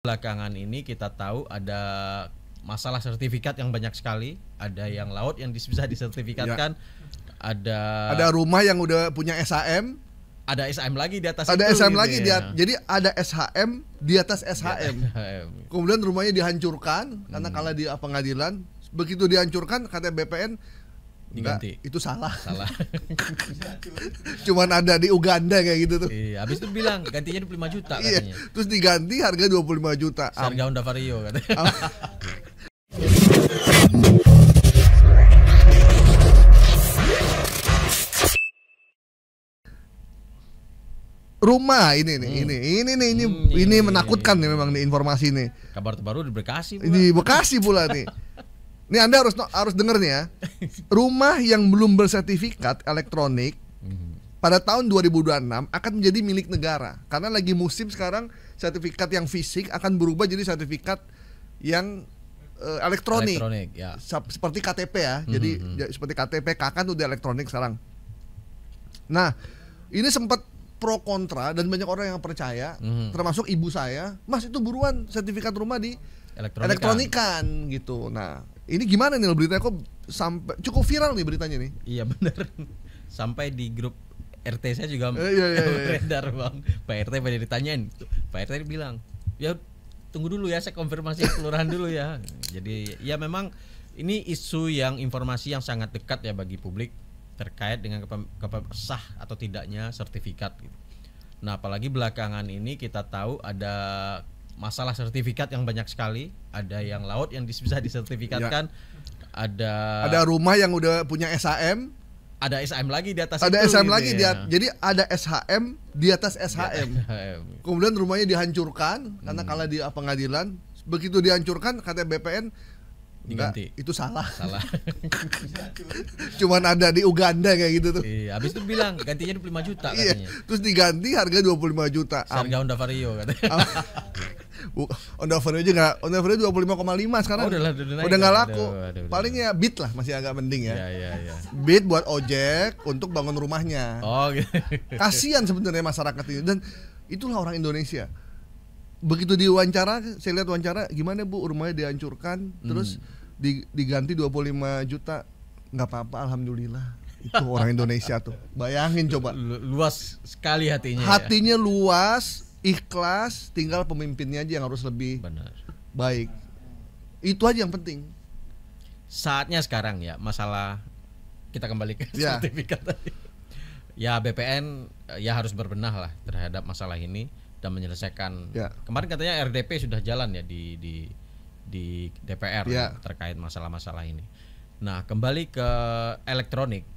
Belakangan ini kita tahu ada masalah sertifikat yang banyak sekali, ada yang laut yang bisa disertifikatkan, ada rumah yang udah punya SHM, ada SHM lagi di atas ada itu, SHM gitu lagi ya. jadi ada SHM di atas SHM. Kemudian rumahnya dihancurkan karena kalah di pengadilan. Begitu dihancurkan kata BPN diganti. Itu salah. Cuman ada di Uganda kayak gitu tuh. Iya, habis itu bilang gantinya 25 juta katanya. Terus diganti harga 25 juta. Harga Honda Vario katanya. Rumah ini menakutkan nih memang nih informasi nih. Kabar terbaru di Bekasi pula. Di Bekasi pula nih. Nih Anda harus denger nih ya. Rumah yang belum bersertifikat elektronik pada tahun 2026 akan menjadi milik negara. Karena lagi musim sekarang sertifikat yang fisik akan berubah jadi sertifikat yang elektronik ya. Seperti KTP ya. Jadi seperti KTP KK udah elektronik sekarang. Nah, ini sempat pro kontra dan banyak orang yang percaya, termasuk ibu saya, Mas itu buruan sertifikat rumah di elektronikan gitu. Nah, ini gimana nih beritanya kok sampai cukup viral nih beritanya nih? Iya benar. Sampai di grup RT saya juga beredar bang. Pak RT pada ditanyain, Pak RT bilang, ya tunggu dulu ya, saya konfirmasi kelurahan dulu ya. Jadi ya memang ini isu yang informasi yang sangat dekat ya bagi publik terkait dengan sah atau tidaknya sertifikat gitu. Nah apalagi belakangan ini kita tahu ada masalah sertifikat yang banyak sekali, ada yang laut yang bisa disertifikatkan, ada rumah yang udah punya SHM, ada SHM lagi di atas ada itu, SHM gitu lagi ya. jadi ada SHM di atas SHM. Kemudian rumahnya dihancurkan karena kalah di pengadilan. Begitu dihancurkan kata BPN diganti. Itu salah. Cuman ada di Uganda kayak gitu tuh. Iya, habis itu bilang gantinya 25 juta katanya. Terus diganti harga 25 juta. Harga Honda Vario katanya. Honda Vario aja enggak, Honda Vario 25,5 sekarang. Udah enggak laku. Paling ya Beat lah masih agak mending ya. Iya. Beat buat ojek untuk bangun rumahnya. Oh gitu. Kasihan sebenarnya masyarakat ini, dan itulah orang Indonesia. Begitu diwawancara, saya lihat wawancara, gimana Bu rumahnya dihancurkan, terus diganti 25 juta, nggak apa-apa, alhamdulillah. Itu orang Indonesia tuh, bayangin coba. Luas sekali hatinya. Hatinya luas, ikhlas, tinggal pemimpinnya aja yang harus lebih baik. Itu aja yang penting. Saatnya sekarang ya, masalah kita kembali ke sertifikat tadi. Ya BPN ya harus berbenah lah terhadap masalah ini dan menyelesaikan. Kemarin katanya RDP sudah jalan ya di DPR terkait masalah-masalah ini. Nah, kembali ke elektronik.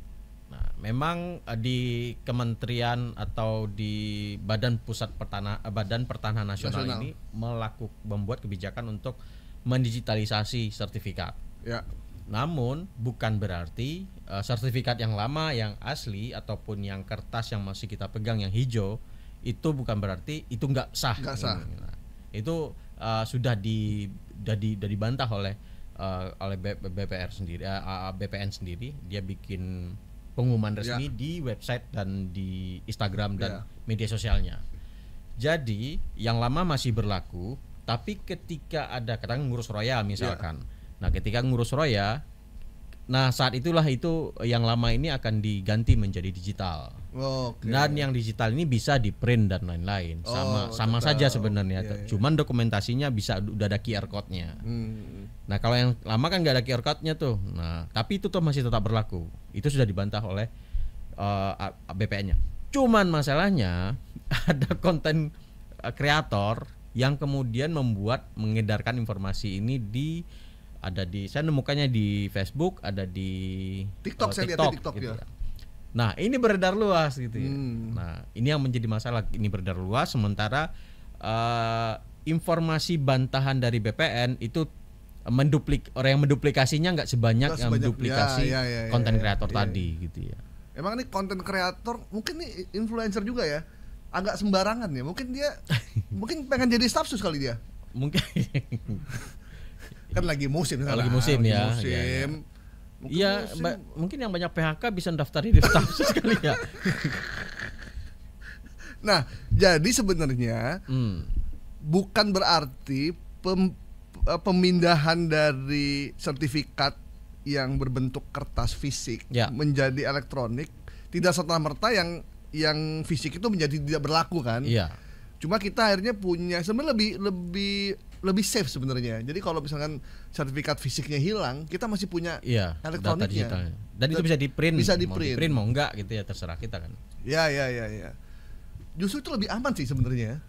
Nah, memang di kementerian atau di Badan Pertanahan Nasional ini membuat kebijakan untuk mendigitalisasi sertifikat. Namun bukan berarti sertifikat yang lama yang asli ataupun yang kertas yang masih kita pegang yang hijau itu bukan berarti itu nggak sah. Nah, itu sudah dibantah oleh BPR sendiri, BPN sendiri. Dia bikin pengumuman resmi di website dan di Instagram dan media sosialnya. Jadi yang lama masih berlaku, tapi ketika ada katakan ngurus roya misalkan. Nah, ketika ngurus roya, nah saat itulah itu yang lama ini akan diganti menjadi digital. Dan yang digital ini bisa di print dan lain-lain. Sama saja sebenarnya. Cuman dokumentasinya bisa udah ada QR code-nya. Nah, kalau yang lama kan nggak ada QR code-nya tuh. Nah, tapi itu tuh masih tetap berlaku. Itu sudah dibantah oleh BPN-nya. Cuman masalahnya ada konten kreator yang kemudian mengedarkan informasi ini saya nemukannya di Facebook, ada di TikTok, saya lihat di TikTok gitu ya. Nah, ini beredar luas gitu ya. Nah, ini yang menjadi masalah, ini beredar luas sementara informasi bantahan dari BPN itu orang yang menduplikasinya nggak sebanyak yang menduplikasi konten kreator tadi gitu ya. Emang nih konten kreator mungkin nih influencer juga ya, agak sembarangan ya. Mungkin dia pengen jadi staff sus kali dia. Mungkin kan lagi musim ya. Iya, mungkin yang banyak PHK bisa daftar di status kali ya. Nah, jadi sebenarnya bukan berarti pemindahan dari sertifikat yang berbentuk kertas fisik menjadi elektronik tidak serta-merta yang fisik itu menjadi tidak berlaku kan? Cuma kita akhirnya punya sebenarnya lebih safe sebenarnya. Jadi kalau misalkan sertifikat fisiknya hilang, kita masih punya elektroniknya. Dan itu bisa di-print. Bisa mau di-print mau enggak gitu ya, terserah kita kan. Ya. Justru itu lebih aman sih sebenarnya.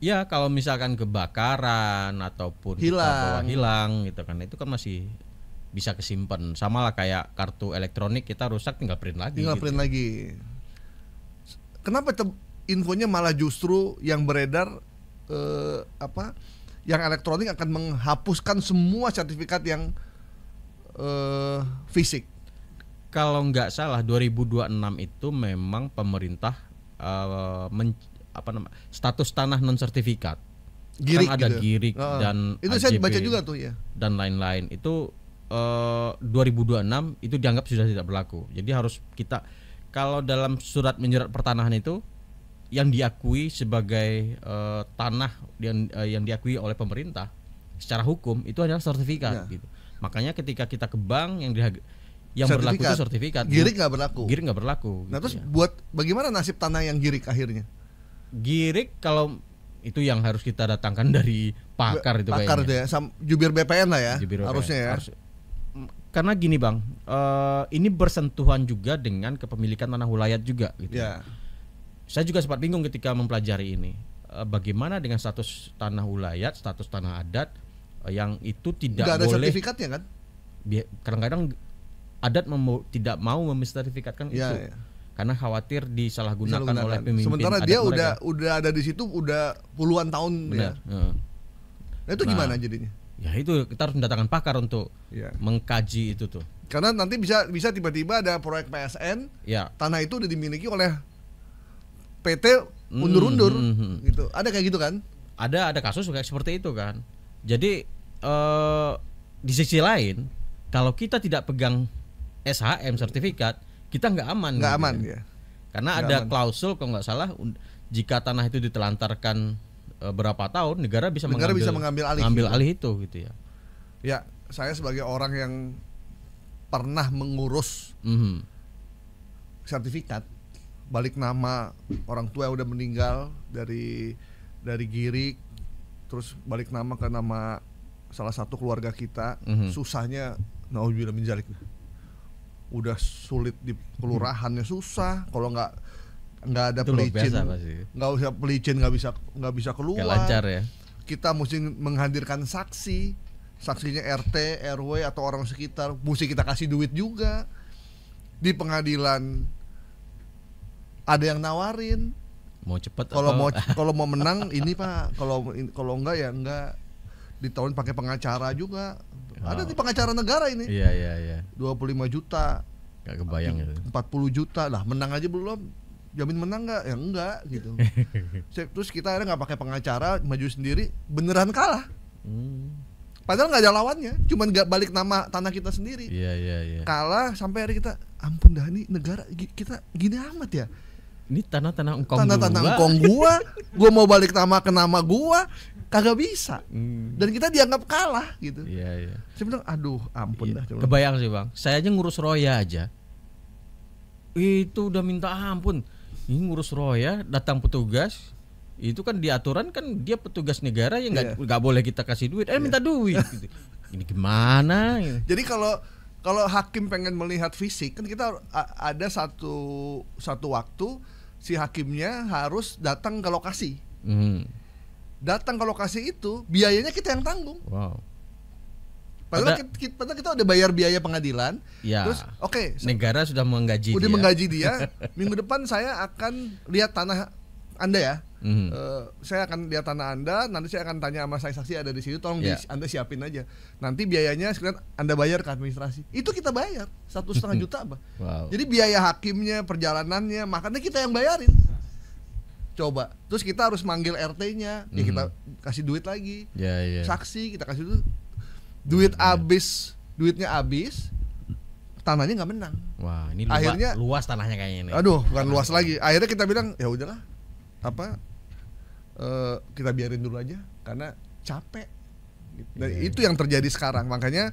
Ya, kalau misalkan kebakaran ataupun hilang gitu kan, itu kan masih bisa kesimpan. Sama lah kayak kartu elektronik kita rusak tinggal print lagi. Print lagi. Kenapa infonya malah justru yang beredar yang elektronik akan menghapuskan semua sertifikat yang fisik? Kalau nggak salah 2026 itu memang pemerintah status tanah non sertifikat. Girik kan ada gitu. Girik dan itu AJB, saya baca juga tuh ya. Dan lain-lain itu 2026 itu dianggap sudah tidak berlaku. Jadi harus kita, kalau dalam surat menyurat pertanahan itu yang diakui sebagai tanah yang diakui oleh pemerintah secara hukum itu adalah sertifikat gitu. Makanya ketika kita ke bank yang berlaku itu sertifikat. Girik nggak berlaku. Girik nggak berlaku. Nah gitu terus buat bagaimana nasib tanah yang girik akhirnya? Girik kalau itu yang harus kita datangkan dari pakar itu pakar kayaknya. Jubir BPN lah ya. Harusnya ya. Karena gini Bang, ini bersentuhan juga dengan kepemilikan tanah wilayah juga gitu. Saya juga sempat bingung ketika mempelajari ini. Bagaimana dengan status tanah wilayah, status tanah adat yang itu tidak ada boleh. Sertifikatnya kan? Kadang-kadang adat tidak mau mensertifikatkan itu. Karena khawatir disalahgunakan oleh pemimpin. Sementara dia udah ada di situ udah puluhan tahun. Benar. Nah itu gimana jadinya? Ya itu kita harus mendatangkan pakar untuk mengkaji itu tuh. Karena nanti bisa tiba-tiba ada proyek PSN, tanah itu udah dimiliki oleh PT undur-undur gitu. Ada kayak gitu kan? Ada kasus kayak seperti itu kan. Jadi di sisi lain, kalau kita tidak pegang SHM sertifikat, kita nggak aman. Nggak aman ya. Karena ada klausul kalau nggak salah, jika tanah itu ditelantarkan berapa tahun, negara bisa mengambil alih itu gitu ya. Ya, saya sebagai orang yang pernah mengurus sertifikat balik nama orang tua yang udah meninggal dari Girik, terus balik nama ke nama salah satu keluarga kita, susahnya naudzubillah min dzalik. Udah sulit di kelurahannya susah, kalau nggak ada pelicin, nggak usah pelicin nggak bisa keluar. Gak lancar ya. Kita mesti menghadirkan saksinya RT, RW atau orang sekitar, mesti kita kasih duit juga. Di pengadilan ada yang nawarin mau cepet kalau mau menang ini Pak, kalau enggak ya enggak, ditawarin pakai pengacara juga. Ada di pengacara negara ini. Iya. 25 juta. Gak kebayang itu. 40 juta lah, menang aja belum. Jamin menang nggak? Ya enggak gitu. Terus kita akhirnya nggak pakai pengacara, maju sendiri, beneran kalah. Padahal nggak ada lawannya, cuman nggak balik nama tanah kita sendiri. Iya. Kalah sampai akhirnya kita, ampun dah nih negara kita gini amat ya. Ini tanah-tanah engkong gua mau balik nama ke nama gua, kagak bisa. Dan kita dianggap kalah gitu. Iya. Saya bilang, aduh ampun dah. Kebayang sih Bang, saya aja ngurus roya aja itu udah minta ampun. Ini ngurus roya, datang petugas, itu kan di aturan kan dia petugas negara yang nggak boleh kita kasih duit, minta duit. Gitu. Ini gimana? Jadi kalau hakim pengen melihat fisik kan kita ada satu waktu si hakimnya harus datang ke lokasi. Datang ke lokasi itu biayanya kita yang tanggung. Wow. Padahal kita udah bayar biaya pengadilan. Ya. Terus negara sudah menggaji dia. Menggaji dia. Minggu depan saya akan lihat tanah Anda ya. Saya akan lihat tanah Anda. Nanti saya akan tanya sama saksi ada di situ. Tolong Anda siapin aja. Nanti biayanya sekalian Anda bayar ke administrasi. Itu kita bayar 1,5 juta apa. Wow. Jadi biaya hakimnya, perjalanannya, makanya kita yang bayarin. Coba. Terus kita harus manggil RT-nya. Ya kita kasih duit lagi. Saksi kita kasih duit. Duitnya habis, tanahnya nggak menang. Wah, ini akhirnya luas tanahnya kayaknya ini. Aduh, bukan luas lagi. Akhirnya kita bilang ya udahlah, kita biarin dulu aja. karena capek. Dan itu yang terjadi sekarang. Makanya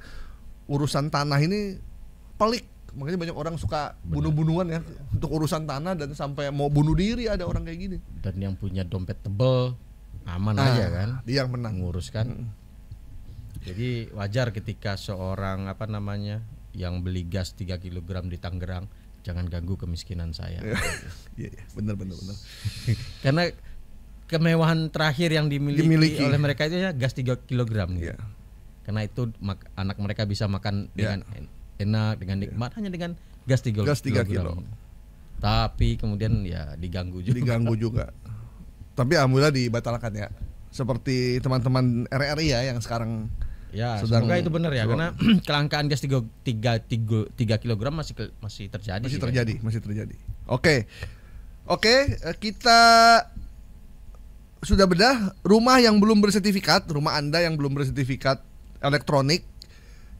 urusan tanah ini pelik. Makanya banyak orang suka bunuh-bunuhan ya untuk urusan tanah, dan sampai mau bunuh diri ada orang kayak gini. Dan yang punya dompet tebel aman aja kan, dia yang menang menguruskan. Jadi wajar ketika seorang yang beli gas 3 kg di Tangerang, jangan ganggu kemiskinan saya. Iya, benar. Karena kemewahan terakhir yang dimiliki oleh mereka itu ya gas 3 kg gitu. Karena itu anak mereka bisa makan dengan enak, dengan nikmat hanya dengan gas 3 kilo. Tapi kemudian ya diganggu juga. Tapi alhamdulillah dibatalkan ya. Seperti teman-teman RRI ya yang sekarang sedang, semoga itu benar ya, karena kelangkaan gas 3 kg masih terjadi. Masih terjadi. Oke, kita sudah bedah rumah yang belum bersertifikat, rumah Anda yang belum bersertifikat elektronik,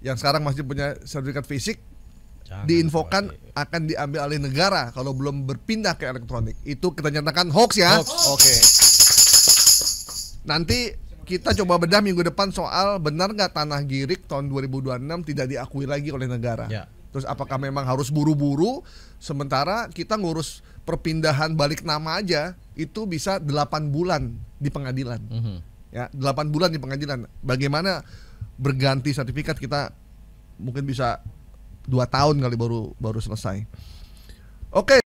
yang sekarang masih punya sertifikat fisik, diinfokan akan diambil alih negara kalau belum berpindah ke elektronik. Itu kita nyatakan hoax ya. Oke. Nanti kita coba bedah minggu depan soal benar nggak tanah Girik tahun 2026 tidak diakui lagi oleh negara. Terus apakah memang harus buru-buru, sementara kita ngurus perpindahan balik nama aja itu bisa 8 bulan di pengadilan. Ya, 8 bulan di pengadilan. Bagaimana berganti sertifikat, kita mungkin bisa 2 tahun kali baru selesai. Oke.